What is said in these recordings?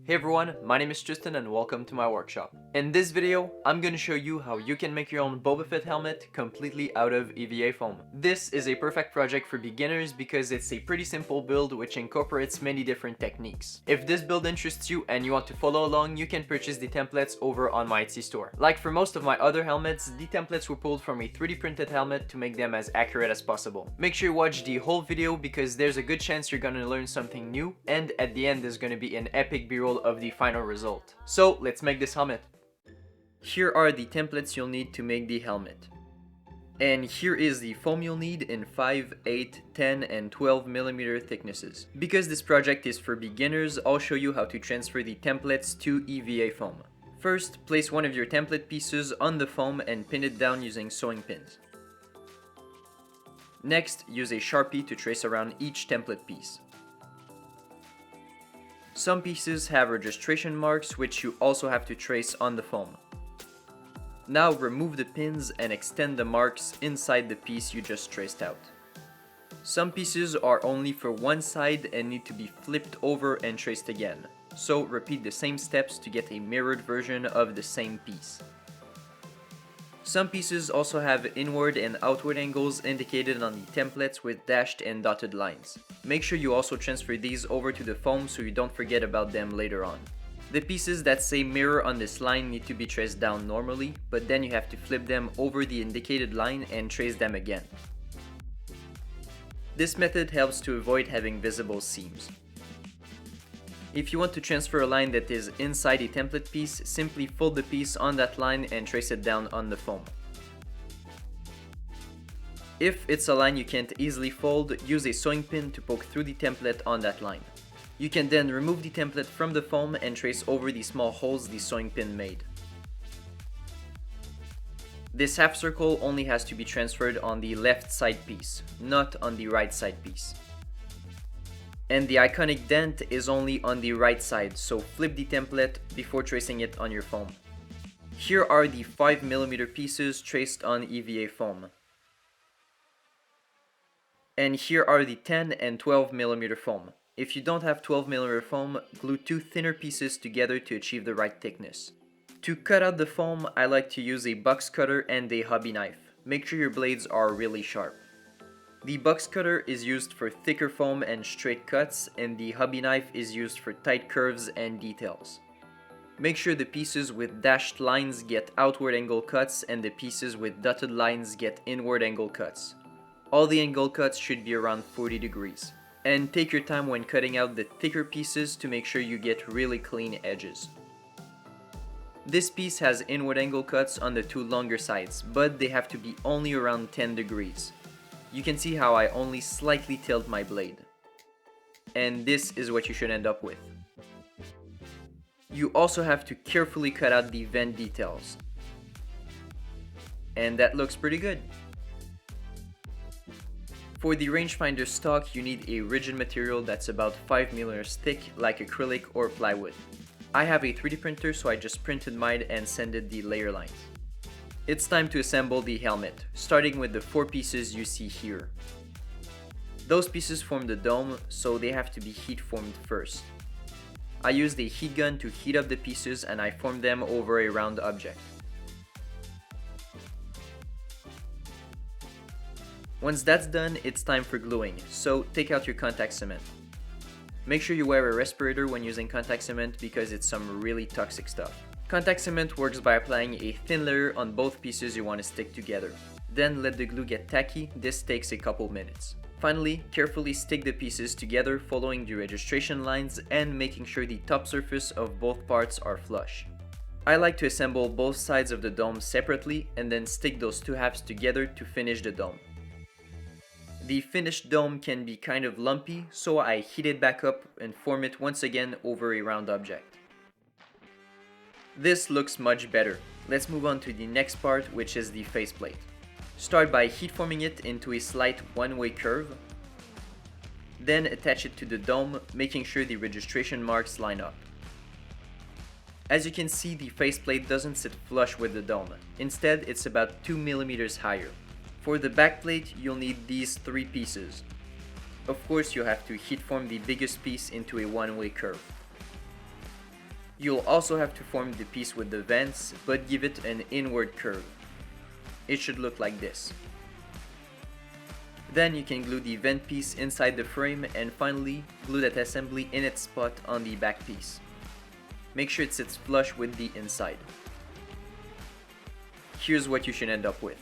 Hey everyone, my name is Tristan and welcome to my workshop. In this video, I'm gonna show you how you can make your own Boba Fett helmet completely out of EVA foam. This is a perfect project for beginners because it's a pretty simple build which incorporates many different techniques. If this build interests you and you want to follow along, you can purchase the templates over on my Etsy store. Like for most of my other helmets, the templates were pulled from a 3D printed helmet to make them as accurate as possible. Make sure you watch the whole video because there's a good chance you're gonna learn something new, and at the end there's gonna be an epic b-roll of the final result. So let's make this helmet. Here are the templates you'll need to make the helmet. And here is the foam you'll need in 5, 8, 10, and 12mm thicknesses. Because this project is for beginners, I'll show you how to transfer the templates to EVA foam. First, place one of your template pieces on the foam and pin it down using sewing pins. Next, use a Sharpie to trace around each template piece. Some pieces have registration marks which you also have to trace on the foam. Now remove the pins and extend the marks inside the piece you just traced out. Some pieces are only for one side and need to be flipped over and traced again, so repeat the same steps to get a mirrored version of the same piece. Some pieces also have inward and outward angles indicated on the templates with dashed and dotted lines. Make sure you also transfer these over to the foam so you don't forget about them later on. The pieces that say mirror on this line need to be traced down normally, but then you have to flip them over the indicated line and trace them again. This method helps to avoid having visible seams. If you want to transfer a line that is inside a template piece, simply fold the piece on that line and trace it down on the foam. If it's a line you can't easily fold, use a sewing pin to poke through the template on that line. You can then remove the template from the foam and trace over the small holes the sewing pin made. This half circle only has to be transferred on the left side piece, not on the right side piece. And the iconic dent is only on the right side, so flip the template before tracing it on your foam. Here are the 5mm pieces traced on EVA foam. And here are the 10 and 12mm foam. If you don't have 12mm foam, glue two thinner pieces together to achieve the right thickness. To cut out the foam, I like to use a box cutter and a hobby knife. Make sure your blades are really sharp. The box cutter is used for thicker foam and straight cuts, and the hobby knife is used for tight curves and details. Make sure the pieces with dashed lines get outward angle cuts and the pieces with dotted lines get inward angle cuts. All the angle cuts should be around 40 degrees. And take your time when cutting out the thicker pieces to make sure you get really clean edges. This piece has inward angle cuts on the two longer sides, but they have to be only around 10 degrees. You can see how I only slightly tilt my blade. And this is what you should end up with. You also have to carefully cut out the vent details. And that looks pretty good. For the Rangefinder stock, you need a rigid material that's about 5mm thick, like acrylic or plywood. I have a 3D printer, so I just printed mine and sanded the layer lines. It's time to assemble the helmet, starting with the 4 pieces you see here. Those pieces form the dome, so they have to be heat formed first. I used a heat gun to heat up the pieces and I formed them over a round object. Once that's done, it's time for gluing, so take out your contact cement. Make sure you wear a respirator when using contact cement because it's some really toxic stuff. Contact cement works by applying a thin layer on both pieces you want to stick together. Then let the glue get tacky. This takes a couple minutes. Finally, carefully stick the pieces together following the registration lines and making sure the top surface of both parts are flush. I like to assemble both sides of the dome separately and then stick those two halves together to finish the dome. The finished dome can be kind of lumpy, so I heat it back up and form it once again over a round object. This looks much better. Let's move on to the next part, which is the faceplate. Start by heat forming it into a slight one-way curve. Then attach it to the dome, making sure the registration marks line up. As you can see, the faceplate doesn't sit flush with the dome. Instead, it's about 2mm higher. For the backplate, you'll need these 3 pieces. Of course, you have to heat form the biggest piece into a one-way curve. You'll also have to form the piece with the vents, but give it an inward curve. It should look like this. Then you can glue the vent piece inside the frame, and finally glue that assembly in its spot on the back piece. Make sure it sits flush with the inside. Here's what you should end up with.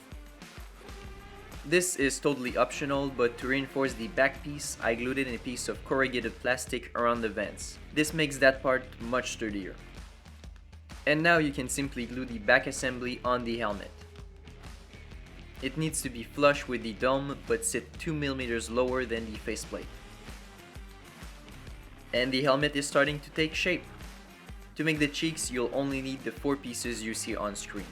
This is totally optional, but to reinforce the back piece, I glued in a piece of corrugated plastic around the vents. This makes that part much sturdier. And now you can simply glue the back assembly on the helmet. It needs to be flush with the dome, but sit 2 mm lower than the faceplate. And the helmet is starting to take shape. To make the cheeks, you'll only need the 4 pieces you see on screen.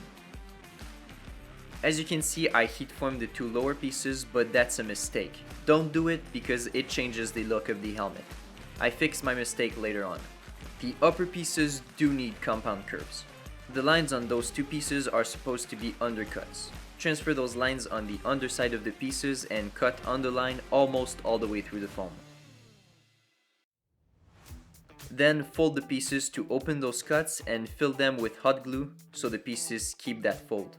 As you can see, I heat formed the 2 lower pieces, but that's a mistake. Don't do it because it changes the look of the helmet. I fixed my mistake later on. The upper pieces do need compound curves. The lines on those 2 pieces are supposed to be undercuts. Transfer those lines on the underside of the pieces and cut on the line almost all the way through the foam. Then fold the pieces to open those cuts and fill them with hot glue so the pieces keep that fold.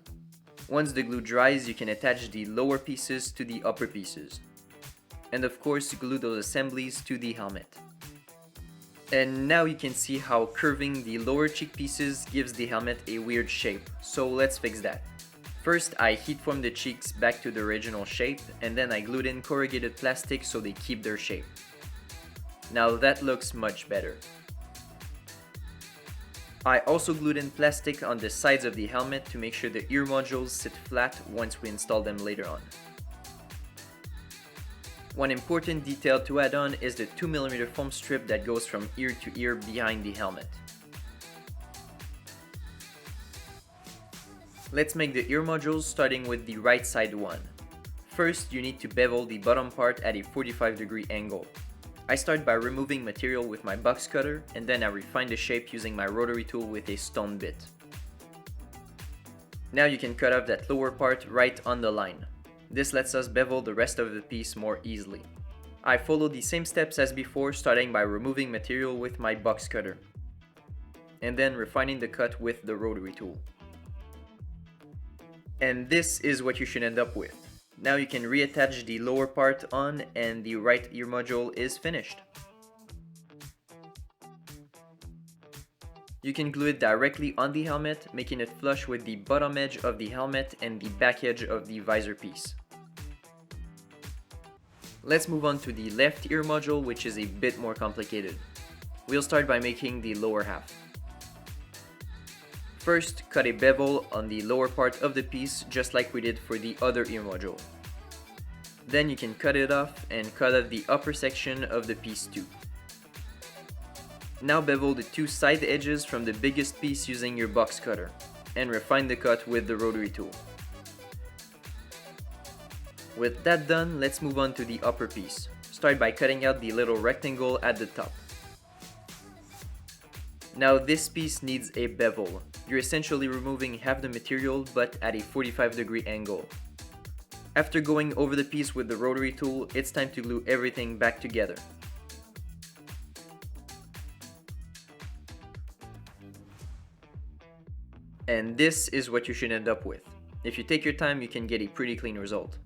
Once the glue dries, you can attach the lower pieces to the upper pieces. And of course, glue those assemblies to the helmet. And now you can see how curving the lower cheek pieces gives the helmet a weird shape, so let's fix that. First, I heat formed the cheeks back to the original shape, and then I glued in corrugated plastic so they keep their shape. Now that looks much better. I also glued in plastic on the sides of the helmet to make sure the ear modules sit flat once we install them later on. One important detail to add on is the 2 mm foam strip that goes from ear to ear behind the helmet. Let's make the ear modules, starting with the right side one. First, you need to bevel the bottom part at a 45-degree angle. I start by removing material with my box cutter, and then I refine the shape using my rotary tool with a stone bit. Now you can cut off that lower part right on the line. This lets us bevel the rest of the piece more easily. I follow the same steps as before, starting by removing material with my box cutter, and then refining the cut with the rotary tool. And this is what you should end up with. Now you can reattach the lower part on, and the right ear module is finished. You can glue it directly on the helmet, making it flush with the bottom edge of the helmet and the back edge of the visor piece. Let's move on to the left ear module, which is a bit more complicated. We'll start by making the lower half. First, cut a bevel on the lower part of the piece, just like we did for the other ear module. Then you can cut it off and cut off the upper section of the piece too. Now bevel the 2 side edges from the biggest piece using your box cutter, and refine the cut with the rotary tool. With that done, let's move on to the upper piece. Start by cutting out the little rectangle at the top. Now this piece needs a bevel. You're essentially removing half the material, but at a 45-degree angle. After going over the piece with the rotary tool, it's time to glue everything back together. And this is what you should end up with. If you take your time, you can get a pretty clean result.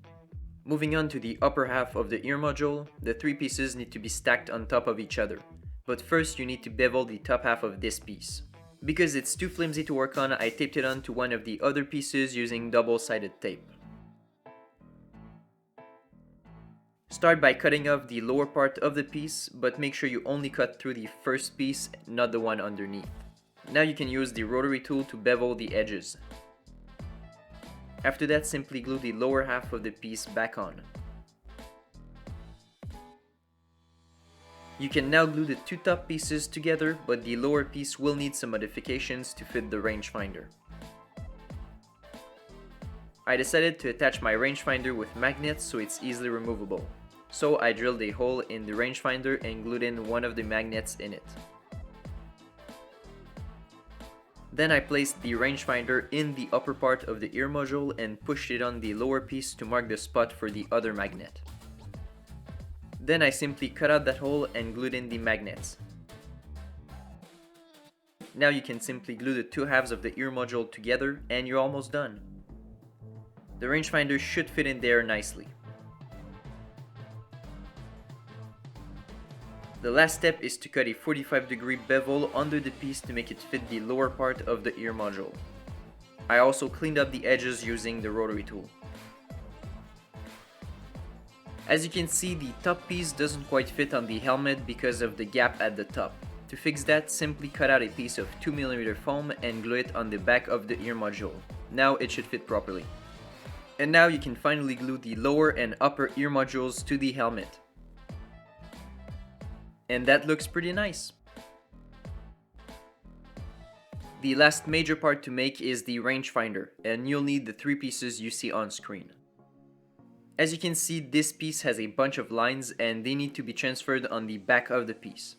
Moving on to the upper half of the ear module, the 3 pieces need to be stacked on top of each other. But first you need to bevel the top half of this piece. Because it's too flimsy to work on, I taped it on to one of the other pieces using double-sided tape. Start by cutting off the lower part of the piece, but make sure you only cut through the first piece, not the one underneath. Now you can use the rotary tool to bevel the edges. After that, simply glue the lower half of the piece back on. You can now glue the 2 top pieces together, but the lower piece will need some modifications to fit the rangefinder. I decided to attach my rangefinder with magnets so it's easily removable. So I drilled a hole in the rangefinder and glued in one of the magnets in it. Then I placed the rangefinder in the upper part of the ear module and pushed it on the lower piece to mark the spot for the other magnet. Then I simply cut out that hole and glued in the magnets. Now you can simply glue the two halves of the ear module together and you're almost done. The rangefinder should fit in there nicely. The last step is to cut a 45-degree bevel under the piece to make it fit the lower part of the ear module. I also cleaned up the edges using the rotary tool. As you can see, the top piece doesn't quite fit on the helmet because of the gap at the top. To fix that, simply cut out a piece of 2mm foam and glue it on the back of the ear module. Now it should fit properly. And now you can finally glue the lower and upper ear modules to the helmet. And that looks pretty nice. The last major part to make is the rangefinder, and you'll need the three pieces you see on screen. As you can see, this piece has a bunch of lines and they need to be transferred on the back of the piece.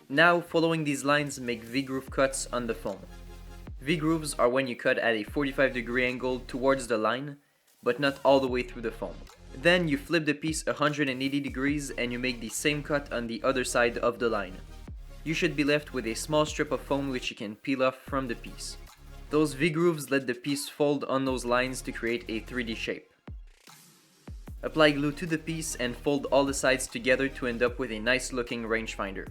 Now, following these lines, make V-groove cuts on the foam. V-grooves are when you cut at a 45-degree angle towards the line, but not all the way through the foam. Then you flip the piece 180 degrees and you make the same cut on the other side of the line. You should be left with a small strip of foam which you can peel off from the piece. Those V-grooves let the piece fold on those lines to create a 3D shape. Apply glue to the piece and fold all the sides together to end up with a nice looking rangefinder.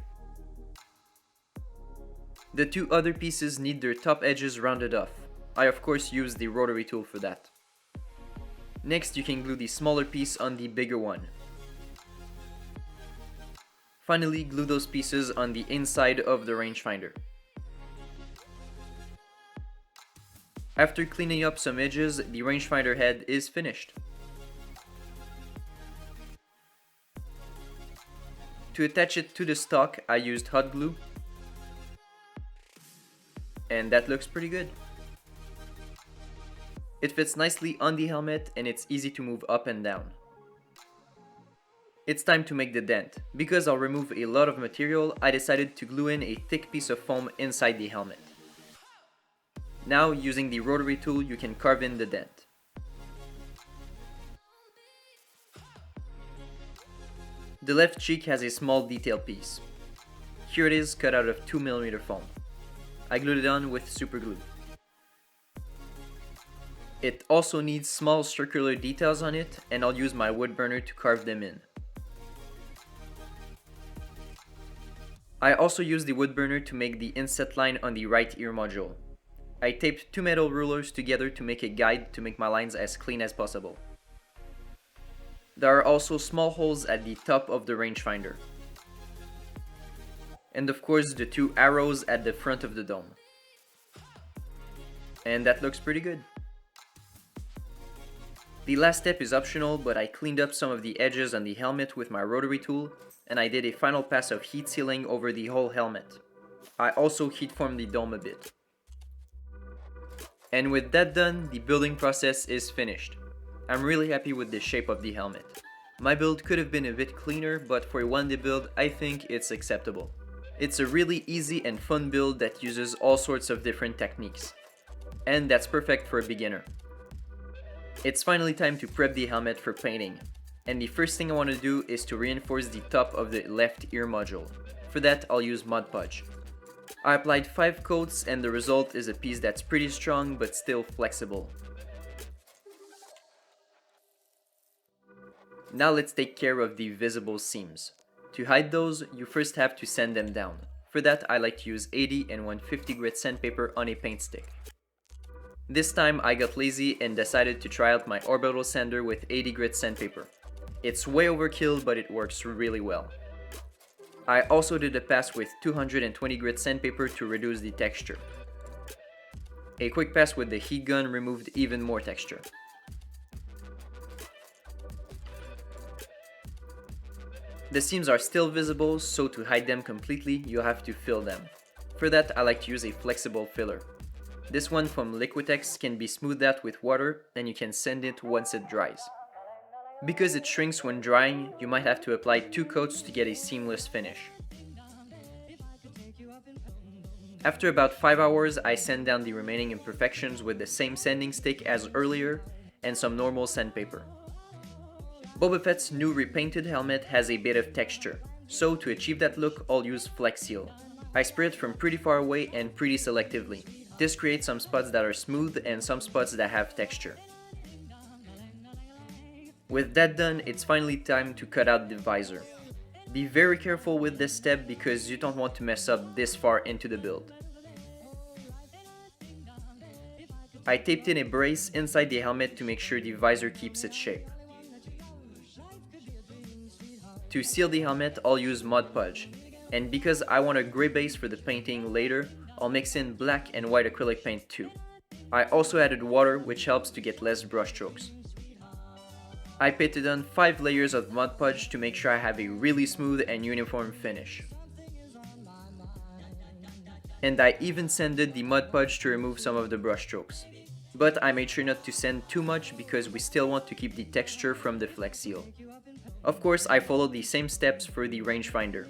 The two other pieces need their top edges rounded off. I of course use the rotary tool for that. Next, you can glue the smaller piece on the bigger one. Finally, glue those pieces on the inside of the rangefinder. After cleaning up some edges, the rangefinder head is finished. To attach it to the stock, I used hot glue. And that looks pretty good. It fits nicely on the helmet and it's easy to move up and down. It's time to make the dent. Because I'll remove a lot of material, I decided to glue in a thick piece of foam inside the helmet. Now, using the rotary tool, you can carve in the dent. The left cheek has a small detail piece. Here it is, cut out of 2mm foam. I glued it on with super glue. It also needs small circular details on it, and I'll use my wood burner to carve them in. I also used the wood burner to make the inset line on the right ear module. I taped two metal rulers together to make a guide to make my lines as clean as possible. There are also small holes at the top of the rangefinder. And of course the two arrows at the front of the dome. And that looks pretty good. The last step is optional, but I cleaned up some of the edges on the helmet with my rotary tool, and I did a final pass of heat sealing over the whole helmet. I also heat formed the dome a bit. And with that done, the building process is finished. I'm really happy with the shape of the helmet. My build could have been a bit cleaner, but for a one-day build, I think it's acceptable. It's a really easy and fun build that uses all sorts of different techniques. And that's perfect for a beginner. It's finally time to prep the helmet for painting. And the first thing I want to do is to reinforce the top of the left ear module. For that, I'll use Mod Podge. I applied 5 coats and the result is a piece that's pretty strong but still flexible. Now let's take care of the visible seams. To hide those, you first have to sand them down. For that, I like to use 80 and 150 grit sandpaper on a paint stick. This time I got lazy and decided to try out my orbital sander with 80 grit sandpaper. It's way overkill, but it works really well. I also did a pass with 220 grit sandpaper to reduce the texture. A quick pass with the heat gun removed even more texture. The seams are still visible, so to hide them completely, you'll have to fill them. For that, I like to use a flexible filler. This one from Liquitex can be smoothed out with water, and you can sand it once it dries. Because it shrinks when drying, you might have to apply 2 coats to get a seamless finish. After about 5 hours, I sand down the remaining imperfections with the same sanding stick as earlier and some normal sandpaper. Boba Fett's new repainted helmet has a bit of texture, so to achieve that look, I'll use Flex Seal. I spray it from pretty far away and pretty selectively. This creates some spots that are smooth and some spots that have texture. With that done, it's finally time to cut out the visor. Be very careful with this step because you don't want to mess up this far into the build. I taped in a brace inside the helmet to make sure the visor keeps its shape. To seal the helmet, I'll use Mod Podge, and because I want a gray base for the painting later, I'll mix in black and white acrylic paint too. I also added water, which helps to get less brush strokes. I painted on 5 layers of Mod Podge to make sure I have a really smooth and uniform finish. And I even sanded the Mod Podge to remove some of the brush strokes. But I made sure not to sand too much because we still want to keep the texture from the Flex Seal. Of course, I followed the same steps for the Rangefinder.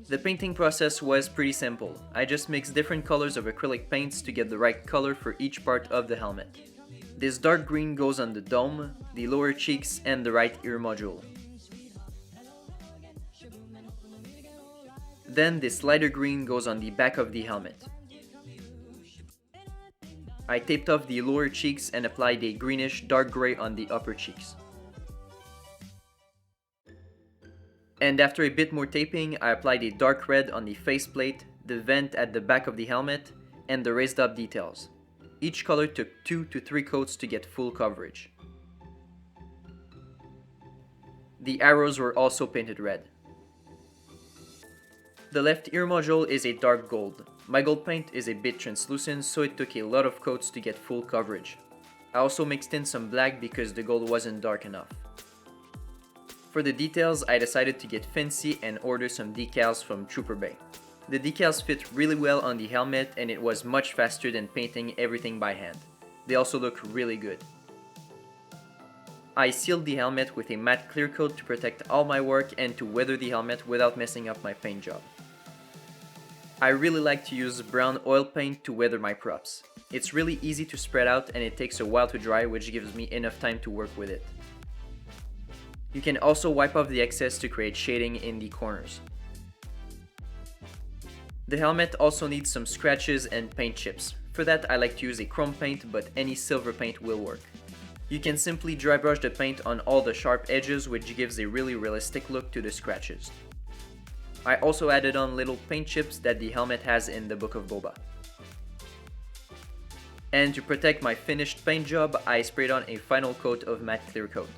The painting process was pretty simple. I just mixed different colors of acrylic paints to get the right color for each part of the helmet. This dark green goes on the dome, the lower cheeks, and the right ear module. Then this lighter green goes on the back of the helmet. I taped off the lower cheeks and applied a greenish dark gray on the upper cheeks. And after a bit more taping, I applied a dark red on the faceplate, the vent at the back of the helmet, and the raised up details. Each color took 2 to 3 coats to get full coverage. The arrows were also painted red. The left ear module is a dark gold. My gold paint is a bit translucent, so it took a lot of coats to get full coverage. I also mixed in some black because the gold wasn't dark enough. For the details, I decided to get fancy and order some decals from Trooper Bay. The decals fit really well on the helmet and it was much faster than painting everything by hand. They also look really good. I sealed the helmet with a matte clear coat to protect all my work and to weather the helmet without messing up my paint job. I really like to use brown oil paint to weather my props. It's really easy to spread out and it takes a while to dry, which gives me enough time to work with it. You can also wipe off the excess to create shading in the corners. The helmet also needs some scratches and paint chips. For that, I like to use a chrome paint, but any silver paint will work. You can simply dry brush the paint on all the sharp edges, which gives a really realistic look to the scratches. I also added on little paint chips that the helmet has in the Book of Boba. And to protect my finished paint job, I sprayed on a final coat of matte clear coat.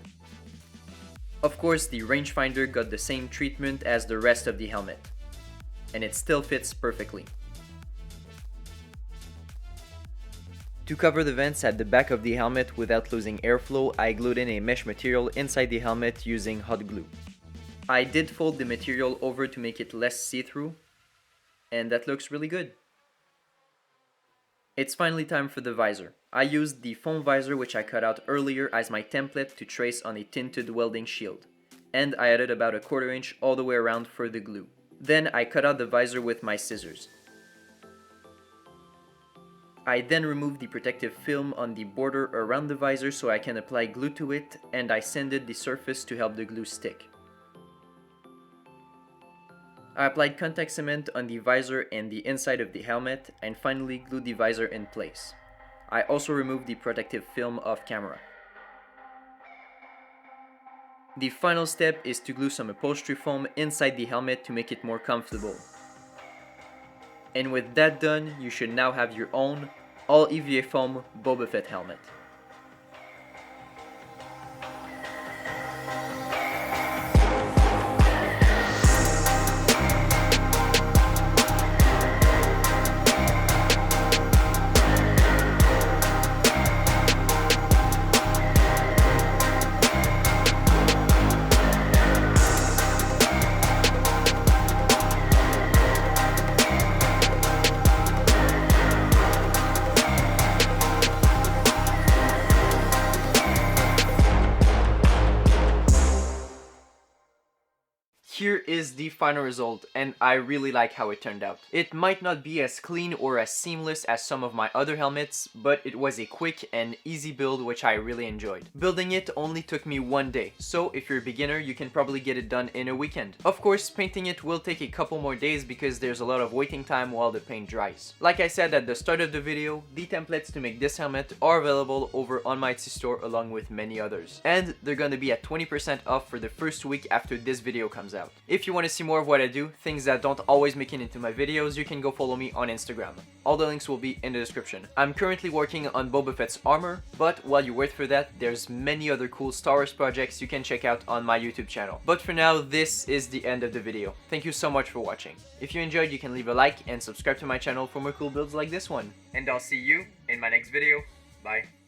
Of course, the Rangefinder got the same treatment as the rest of the helmet, and it still fits perfectly. To cover the vents at the back of the helmet without losing airflow, I glued in a mesh material inside the helmet using hot glue. I did fold the material over to make it less see-through, and that looks really good. It's finally time for the visor. I used the foam visor which I cut out earlier as my template to trace on a tinted welding shield, and I added about 1/4 inch all the way around for the glue. Then I cut out the visor with my scissors. I then removed the protective film on the border around the visor so I can apply glue to it, and I sanded the surface to help the glue stick. I applied contact cement on the visor and the inside of the helmet, and finally glued the visor in place. I also removed the protective film off camera. The final step is to glue some upholstery foam inside the helmet to make it more comfortable. And with that done, you should now have your own all EVA foam Boba Fett helmet. is the final result, and I really like how it turned out. It might not be as clean or as seamless as some of my other helmets, but it was a quick and easy build which I really enjoyed. Building it only took me one day, so if you're a beginner you can probably get it done in a weekend. Of course, painting it will take a couple more days because there's a lot of waiting time while the paint dries. Like I said at the start of the video, the templates to make this helmet are available over on my Etsy store along with many others. And they're gonna be at 20% off for the first week after this video comes out. If you want to see more of what I do, things that don't always make it into my videos, you can go follow me on Instagram. All the links will be in the description. I'm currently working on Boba Fett's armor, but while you wait for that, there's many other cool Star Wars projects you can check out on my YouTube channel. But for now, this is the end of the video. Thank you so much for watching. If you enjoyed, you can leave a like and subscribe to my channel for more cool builds like this one. And I'll see you in my next video. Bye.